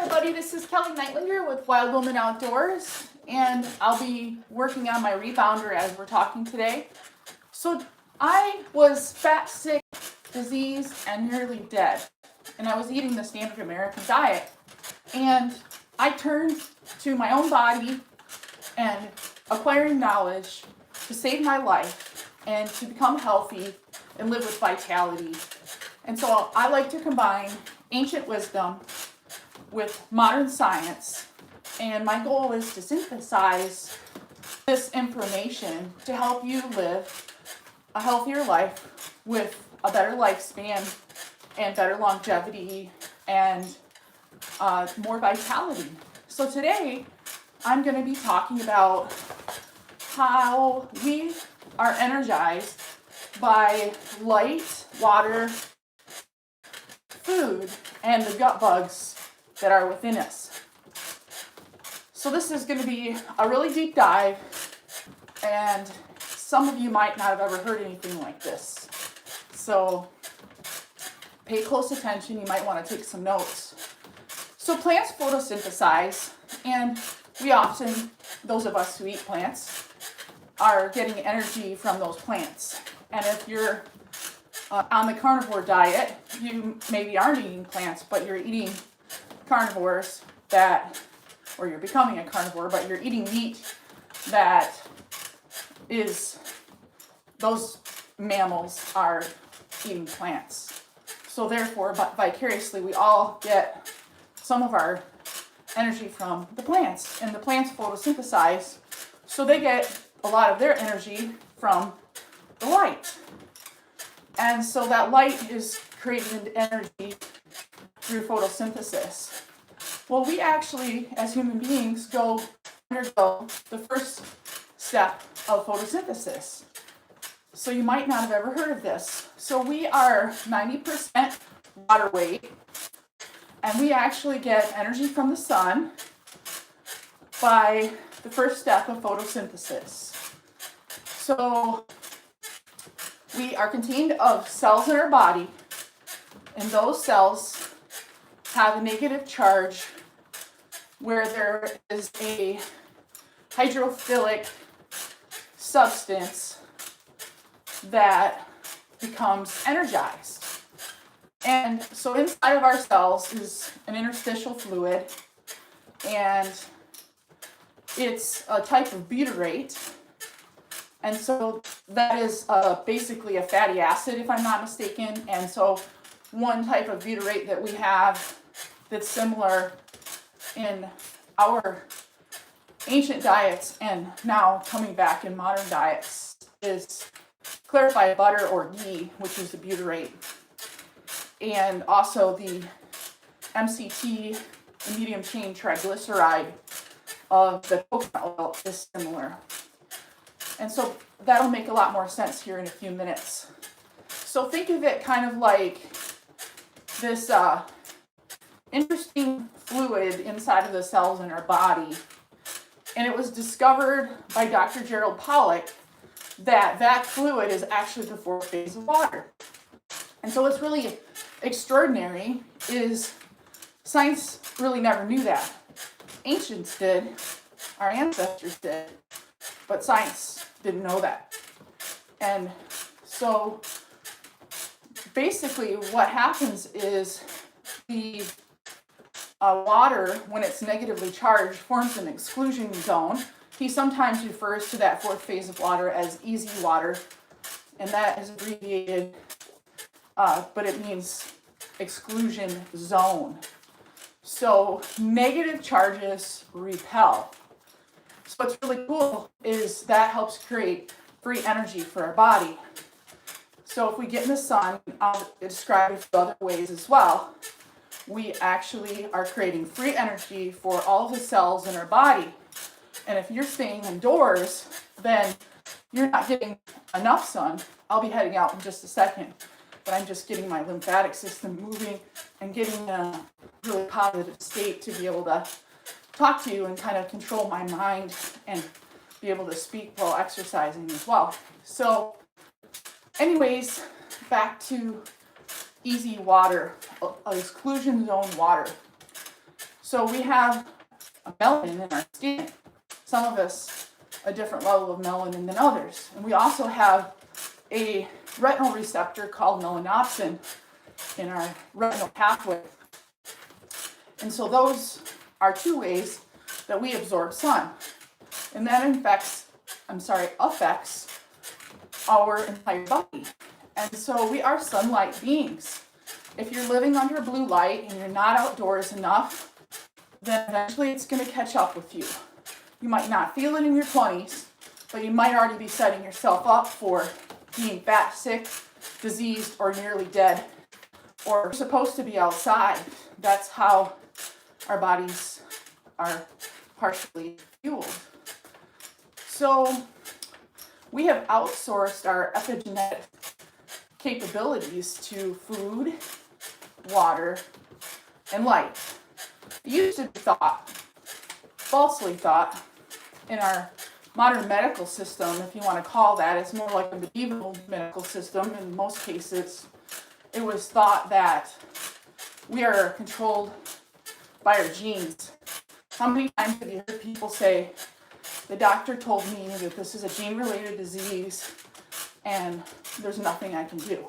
everybody, this is Kellie Nightlinger with Wild Woman Outdoors, and I'll be working on my rebounder as we're talking today. So I was fat, sick, diseased, and nearly dead, and I was eating the standard American diet, and I turned to my own body and acquiring knowledge to save my life and to become healthy and live with vitality. And so I like to combine ancient wisdom with modern science, and my goal is to synthesize this information to help you live a healthier life with a better lifespan and better longevity and more vitality. So today I'm going to be talking about how we are energized by light, water, food, and the gut bugs that are within us. So this is going to be a really deep dive, and some of you might not have ever heard anything like this. So pay close attention. You might want to take some notes. So plants photosynthesize, and we often, those of us who eat plants, are getting energy from those plants. And if you're on the carnivore diet, you maybe aren't eating plants, but you're eating carnivores or you're becoming a carnivore, but you're eating meat that is, those mammals are eating plants. So therefore, vicariously, we all get some of our energy from the plants, and the plants photosynthesize, so they get a lot of their energy from the light. And so that light is created into energy through photosynthesis. Well, we actually, as human beings, undergo the first step of photosynthesis. So you might not have ever heard of this. So we are 90% water weight, and we actually get energy from the sun by the first step of photosynthesis. So we are contained of cells in our body, and those cells have a negative charge where there is a hydrophilic substance that becomes energized. And so inside of our cells is an interstitial fluid, and it's a type of butyrate. And so that is basically a fatty acid, if I'm not mistaken. And so one type of butyrate that we have that's similar in our ancient diets and now coming back in modern diets is clarified butter or ghee, which is the butyrate. And also the MCT, the medium chain triglyceride of the coconut oil, is similar. And so that'll make a lot more sense here in a few minutes. So think of it kind of like this interesting fluid inside of the cells in our body. And it was discovered by Dr. Gerald Pollack that fluid is actually the fourth phase of water. And so what's really extraordinary is science really never knew that. Ancients did, our ancestors did, but science didn't know that. And so basically what happens is the water, when it's negatively charged, forms an exclusion zone. He sometimes refers to that fourth phase of water as easy water, and that is abbreviated, but it means exclusion zone. So negative charges repel. So what's really cool is that helps create free energy for our body. So if we get in the sun, I'll describe it other ways as well. We actually are creating free energy for all the cells in our body. And if you're staying indoors, then you're not getting enough sun. I'll be heading out in just a second, but I'm just getting my lymphatic system moving and getting a really positive state to be able to talk to you and kind of control my mind and be able to speak while exercising as well. So anyways, back to easy water, exclusion zone water. So we have a melanin in our skin. Some of us a different level of melanin than others. And we also have a retinal receptor called melanopsin in our retinal pathway. And so those are two ways that we absorb sun. And that affects our entire body. And so we are sunlight beings. If you're living under blue light and you're not outdoors enough, then eventually it's going to catch up with you. You might not feel it in your 20s, but you might already be setting yourself up for being fat, sick, diseased, or nearly dead, or supposed to be outside. That's how our bodies are partially fueled. So we have outsourced our epigenetic capabilities to food, water, and light. It used to be thought, falsely thought, in our modern medical system, if you want to call that, it's more like a medieval medical system. In most cases, it was thought that we are controlled by our genes. How many times have you heard people say, the doctor told me that this is a gene-related disease and there's nothing I can do.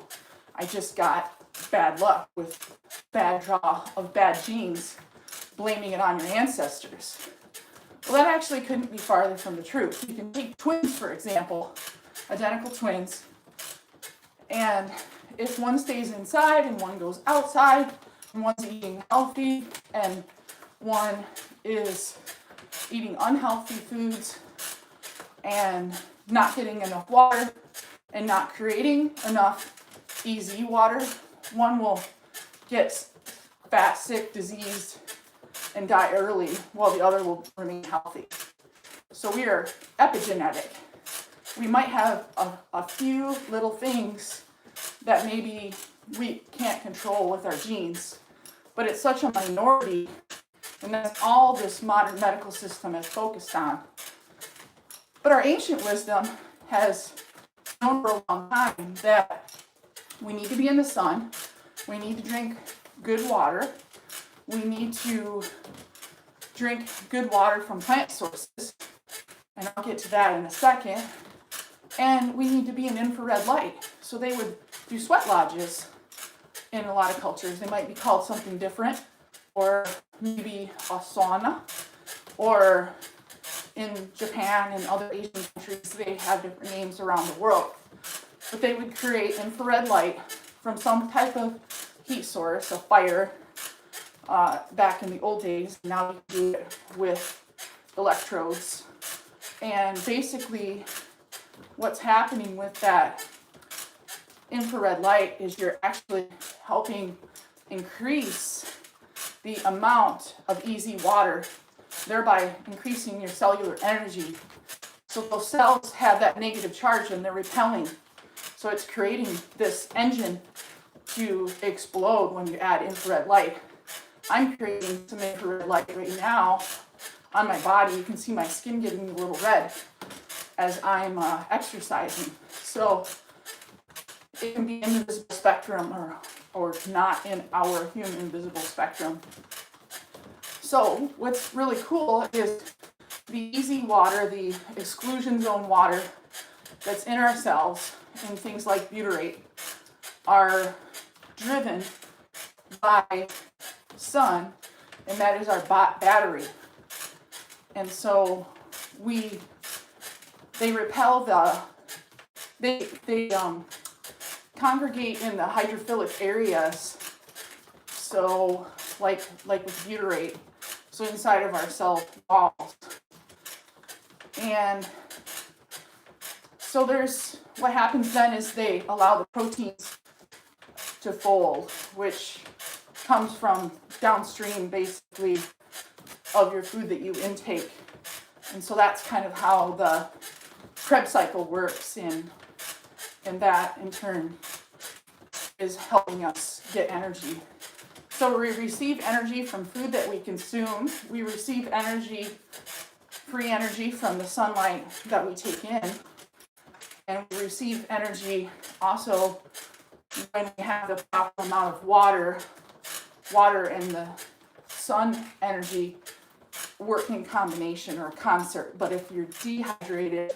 I just got bad luck with bad draw of bad genes, blaming it on your ancestors. Well, that actually couldn't be farther from the truth. You can take twins, for example, identical twins, and if one stays inside and one goes outside, and one's eating healthy and one is eating unhealthy foods and not getting enough water and not creating enough easy water, one will get fat, sick, diseased, and die early, while the other will remain healthy. So we are epigenetic. We might have a few little things that maybe we can't control with our genes, but it's such a minority, and that's all this modern medical system is focused on. But our ancient wisdom has known for a long time that we need to be in the sun, we need to drink good water, we need to drink good water from plant sources, and I'll get to that in a second, and we need to be in infrared light. So they would do sweat lodges in a lot of cultures. They might be called something different, or maybe a sauna, or in Japan and other Asian countries, they have different names around the world. But they would create infrared light from some type of heat source, a fire, back in the old days. Now you do it with electrodes. And basically, what's happening with that infrared light is you're actually helping increase the amount of easy water, thereby increasing your cellular energy. So those cells have that negative charge and they're repelling. So it's creating this engine to explode when you add infrared light. I'm creating some infrared light right now on my body. You can see my skin getting a little red as I'm exercising. So it can be in the visible spectrum or not in our human visible spectrum. So what's really cool is the easy water, the exclusion zone water that's in our cells, and things like butyrate are driven by sun, and that is our battery. And so they repel they congregate in the hydrophilic areas. So like with butyrate, so inside of our cell walls. And so what happens then is they allow the proteins to fold, which comes from downstream, basically, of your food that you intake. And so that's kind of how the Krebs cycle works, and that in turn is helping us get energy. So we receive energy from food that we consume. We receive free energy from the sunlight that we take in. And we receive energy also when we have the proper amount of water in the sun energy work in combination or concert. But if you're dehydrated,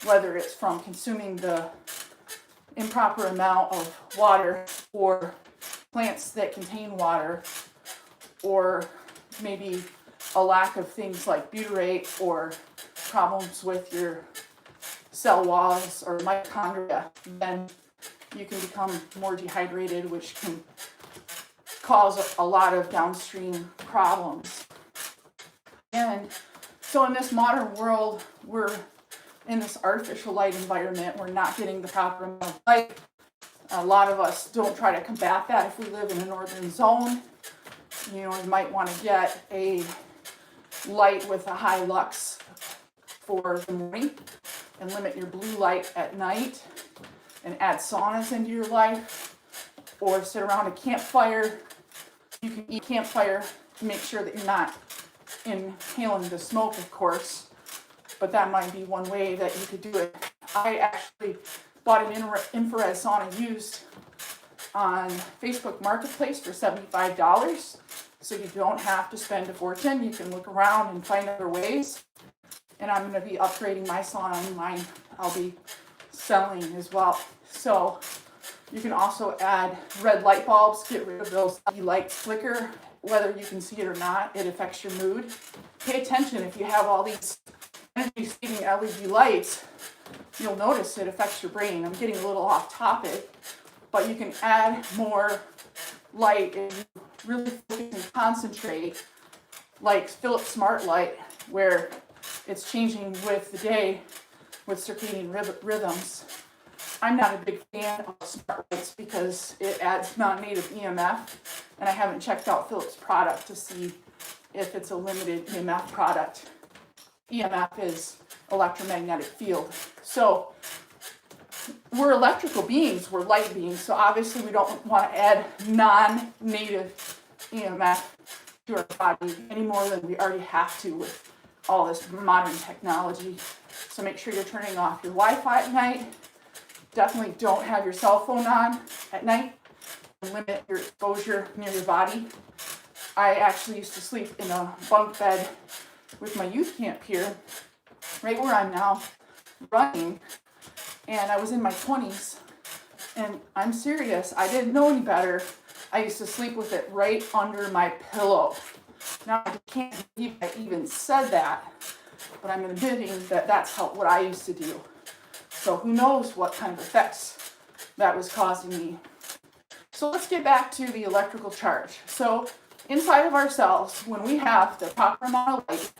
whether it's from consuming the improper amount of water or plants that contain water, or maybe a lack of things like butyrate or problems with your cell walls or mitochondria, then you can become more dehydrated, which can cause a lot of downstream problems. And so in this modern world, we're in this artificial light environment. We're not getting the proper amount of light. A lot of us don't try to combat that if we live in a northern zone. You might want to get a light with a high lux for the morning and limit your blue light at night and add saunas into your life, or sit around a campfire. You can eat campfire to make sure that you're not inhaling the smoke, of course, but that might be one way that you could do it. I actually bought an infrared sauna used on Facebook Marketplace for $75, so you don't have to spend a fortune. You can look around and find other ways. And I'm going to be upgrading my sauna online. I'll be selling as well. So you can also add red light bulbs, get rid of those LED lights flicker. Whether you can see it or not, it affects your mood. Pay attention if you have all these energy-saving LED lights, you'll notice it affects your brain. I'm getting a little off topic, but you can add more light and you really focus and concentrate, like Philips Smart Light, where it's changing with the day with circadian rhythms. I'm not a big fan of smart lights because it adds non-native EMF, and I haven't checked out Philips' product to see if it's a limited EMF product. EMF is electromagnetic field. So we're electrical beings, we're light beings, so obviously we don't want to add non-native EMF to our body any more than we already have to with all this modern technology. So make sure you're turning off your Wi-Fi at night. Definitely don't have your cell phone on at night. Limit your exposure near your body. I actually used to sleep in a bunk bed with my youth camp here, right where I'm now running, and I was in my 20s, and I'm serious, I didn't know any better. I used to sleep with it right under my pillow. Now I can't believe I even said that, but I'm admitting that that's what I used to do. So who knows what kind of effects that was causing me. So let's get back to the electrical charge. So inside of ourselves, when we have the proper amount of light,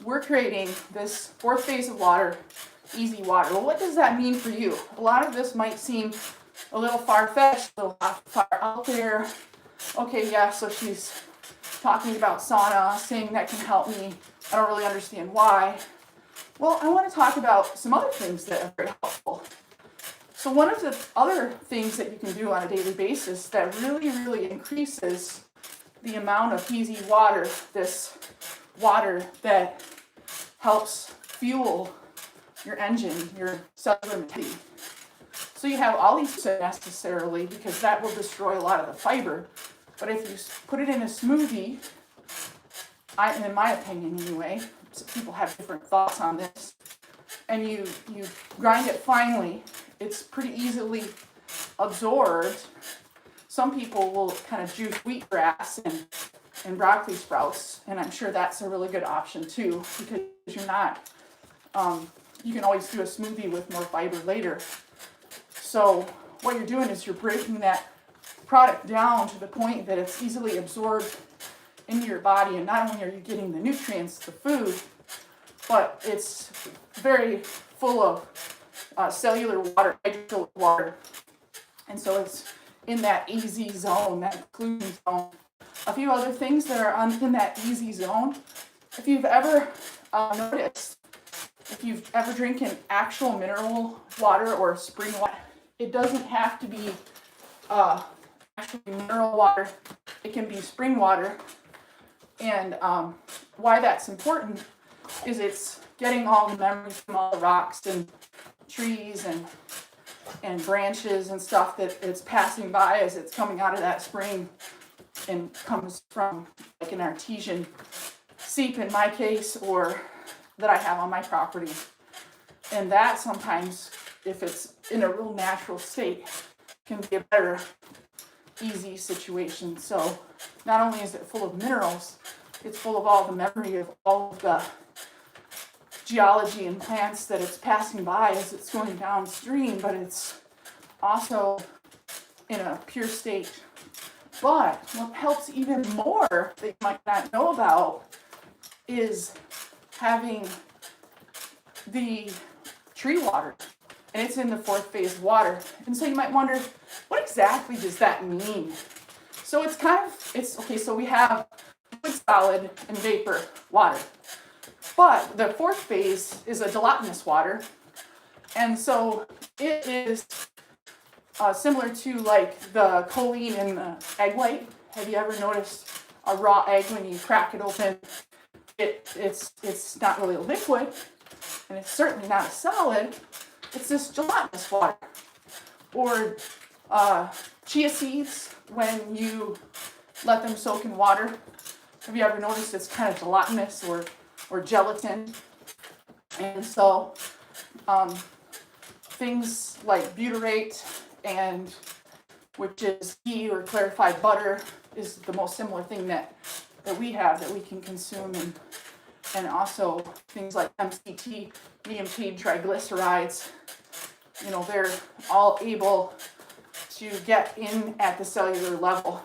we're creating this fourth phase of water, easy water. Well, what does that mean for you? A lot of this might seem a little far-fetched, a little far out there. Okay, yeah, so she's talking about sauna, saying that can help me. I don't really understand why. Well, I want to talk about some other things that are very helpful. So one of the other things that you can do on a daily basis that really, really increases the amount of easy water, this water that helps fuel your engine, your cellular motility. So you have all these necessarily, because that will destroy a lot of the fiber. But if you put it in a smoothie, in my opinion anyway, so people have different thoughts on this, and you grind it finely, it's pretty easily absorbed. Some people will kind of juice wheatgrass and broccoli sprouts, and I'm sure that's a really good option too, because you're not, you can always do a smoothie with more fiber later. So what you're doing is you're breaking that product down to the point that it's easily absorbed into your body, and not only are you getting the nutrients, the food, but it's very full of cellular water, hydrophilic water, and so it's in that easy zone, that inclusion zone. A few other things that are in that easy zone. If you've ever noticed, if you've ever drinking actual mineral water or spring water, it doesn't have to be actually mineral water. It can be spring water. And why that's important is it's getting all the memories from all the rocks and trees and branches and stuff that it's passing by as it's coming out of that spring. and comes from like an artesian seep in my case, or that I have on my property. And that sometimes, if it's in a real natural state, can be a better, easy situation. So not only is it full of minerals, it's full of all the memory of all of the geology and plants that it's passing by as it's going downstream, but it's also in a pure state. But what helps even more that you might not know about is having the tree water, and it's in the fourth phase water. And so you might wonder, what exactly does that mean? So it's okay, so we have liquid, solid, and vapor water. But the fourth phase is a gelatinous water, and so it is similar to like the choline in the egg white. Have you ever noticed a raw egg when you crack it open? It's not really a liquid, and it's certainly not a solid. It's this gelatinous water. Or chia seeds, when you let them soak in water. Have you ever noticed it's kind of gelatinous or gelatin? And so things like butyrate, and which is ghee or clarified butter, is the most similar thing that we have that we can consume, and also things like MCT, medium chain triglycerides. You know, they're all able to get in at the cellular level.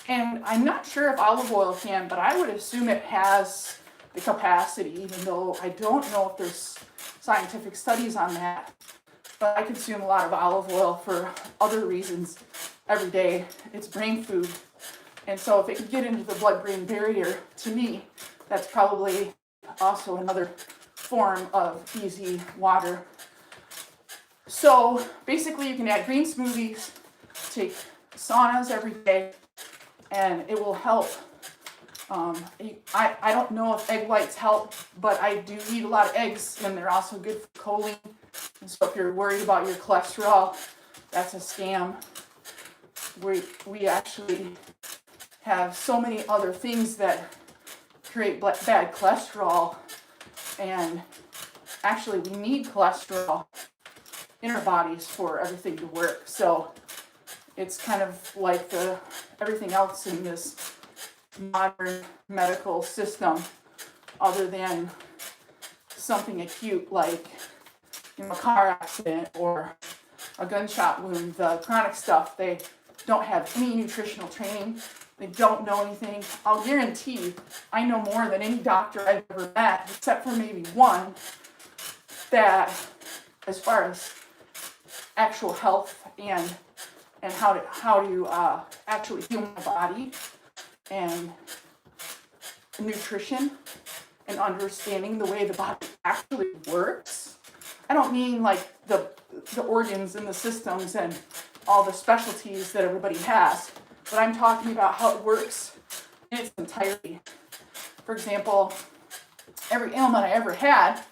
And I'm not sure if olive oil can, but I would assume it has the capacity, even though I don't know if there's scientific studies on that. But I consume a lot of olive oil for other reasons every day. It's brain food. And so if it can get into the blood-brain barrier, to me, that's probably also another form of easy water. So basically you can add green smoothies, take saunas every day, and it will help. I don't know if egg whites help, but I do eat a lot of eggs, and they're also good for choline. And so if you're worried about your cholesterol, that's a scam. We actually have so many other things that create bad cholesterol, and actually we need cholesterol in our bodies for everything to work. So it's kind of like everything else in this modern medical system, other than something acute like a car accident or a gunshot wound. The chronic stuff, they don't have any nutritional training. They don't know anything. I'll guarantee I know more than any doctor I've ever met, except for maybe one, that as far as actual health and how to actually heal my body and nutrition and understanding the way the body actually works. I don't mean like the organs and the systems and all the specialties that everybody has, but I'm talking about how it works in its entirety. For example, every ailment I ever had,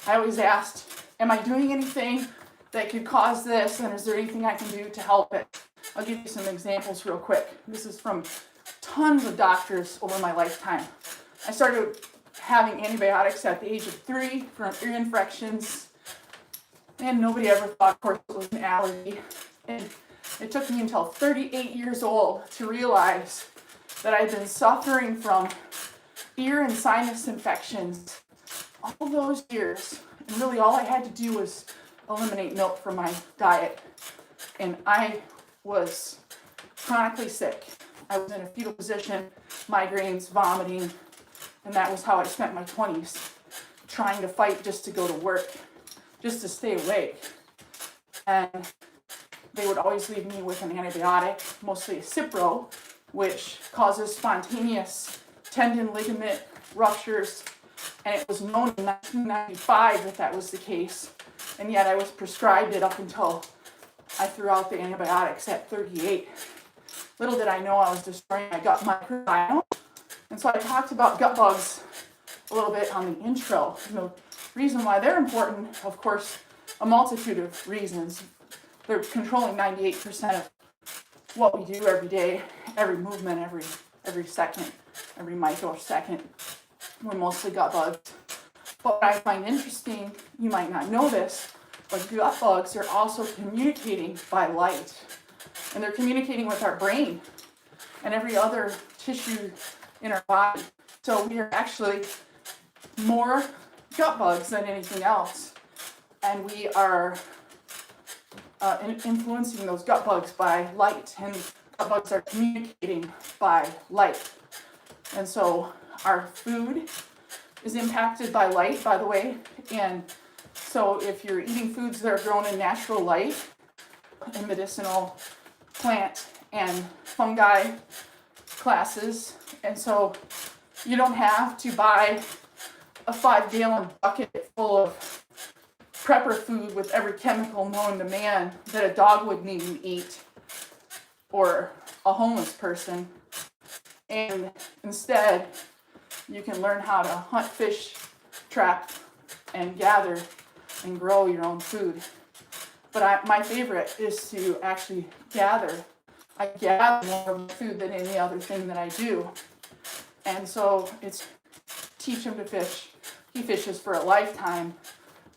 I always asked, am I doing anything that could cause this, and is there anything I can do to help it? I'll give you some examples real quick. This is from tons of doctors over my lifetime. I started having antibiotics at the age of 3 for ear infections, and nobody ever thought, of course, it was an allergy. And it took me until 38 years old to realize that I'd been suffering from ear and sinus infections all those years. And really all I had to do was eliminate milk from my diet. And I was chronically sick. I was in a fetal position, migraines, vomiting, and that was how I spent my 20s, trying to fight just to go to work, just to stay awake. And they would always leave me with an antibiotic, mostly a Cipro, which causes spontaneous tendon ligament ruptures. And it was known in 1995 that was the case. And yet I was prescribed it up until I threw out the antibiotics at 38. Little did I know I was destroying my gut microbiome. And so I talked about gut bugs a little bit on the intro. And the reason why they're important, of course, a multitude of reasons. They're controlling 98% of what we do every day, every movement, every second, every microsecond. We're mostly gut bugs. But what I find interesting, you might not know this, but gut bugs are also communicating by light. And they're communicating with our brain and every other tissue in our body. So we are actually more gut bugs than anything else. And we are influencing those gut bugs by light. And gut bugs are communicating by light. And so our food is impacted by light, by the way. And so if you're eating foods that are grown in natural light, in medicinal plant and fungi classes, and so you don't have to buy a 5-gallon bucket full of prepper food with every chemical known to man that a dog would need to eat, or a homeless person. And instead, you can learn how to hunt, fish, trap, and gather and grow your own food. But my favorite is to actually gather. I gather more of food than any other thing that I do. And so it's teach him to fish. He fishes for a lifetime.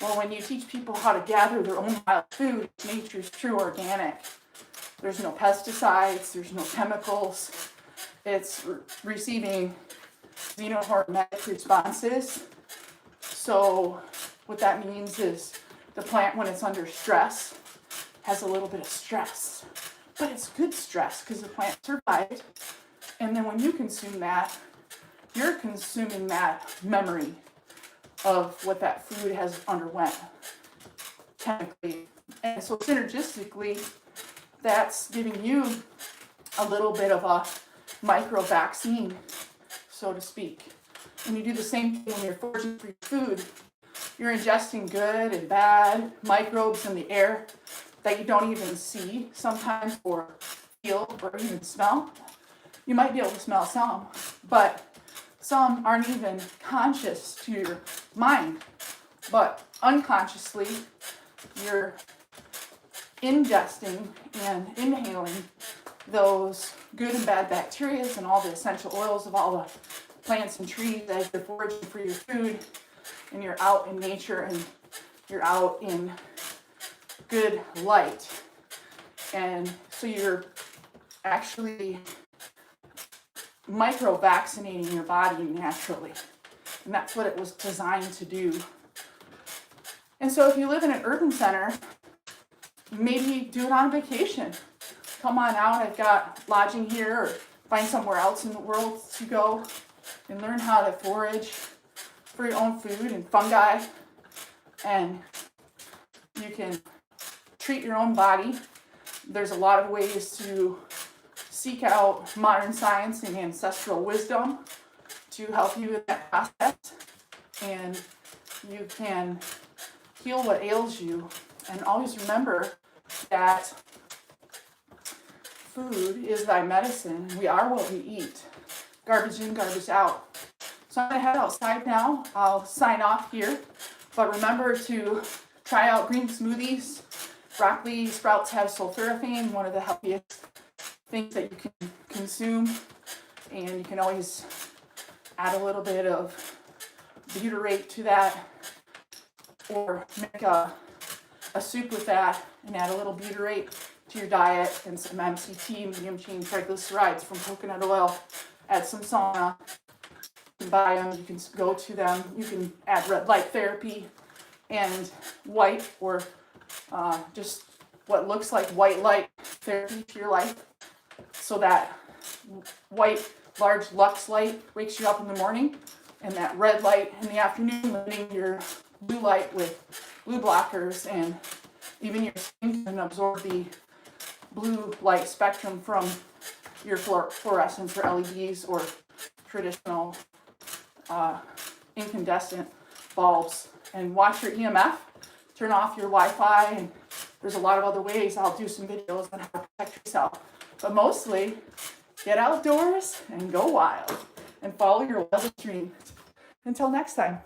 Well, when you teach people how to gather their own wild food, nature's true organic. There's no pesticides, there's no chemicals. It's receiving xenohormetic responses. So what that means is the plant, when it's under stress, has a little bit of stress. But it's good stress because the plant survived. And then when you consume that, you're consuming that memory of what that food has underwent chemically. And so synergistically, that's giving you a little bit of a micro vaccine, so to speak. When you do the same thing when you're foraging for your food, you're ingesting good and bad microbes in the air that you don't even see sometimes, or feel, or even smell. You might be able to smell some, but some aren't even conscious to your mind. But unconsciously, you're ingesting and inhaling those good and bad bacteria and all the essential oils of all the plants and trees as you're foraging for your food, and you're out in nature and you're out in good light. And so you're actually micro-vaccinating your body naturally. And that's what it was designed to do. And so if you live in an urban center, maybe do it on vacation. Come on out, I've got lodging here, or find somewhere else in the world to go and learn how to forage for your own food and fungi. And you can treat your own body. There's a lot of ways to seek out modern science and ancestral wisdom to help you in that process. And you can heal what ails you. And always remember that food is thy medicine. We are what we eat. Garbage in, garbage out. So I'm going to head outside now. I'll sign off here. But remember to try out green smoothies. Broccoli sprouts have sulforaphane, one of the healthiest things that you can consume. And you can always add a little bit of butyrate to that, or make a soup with that and add a little butyrate to your diet, and some MCT, medium chain triglycerides from coconut oil. Add some sauna. You can buy them, you can go to them. You can add red light therapy and white, or just what looks like white light therapy to your life, so that white large lux light wakes you up in the morning, and that red light in the afternoon, limiting your blue light with blue blockers, and even your skin can absorb the blue light spectrum from your fluorescents or LEDs or traditional incandescent bulbs. And watch your EMF, turn off your Wi-Fi, and there's a lot of other ways. I'll do some videos on how to protect yourself. But mostly, get outdoors and go wild and follow your wildest dreams. Until next time.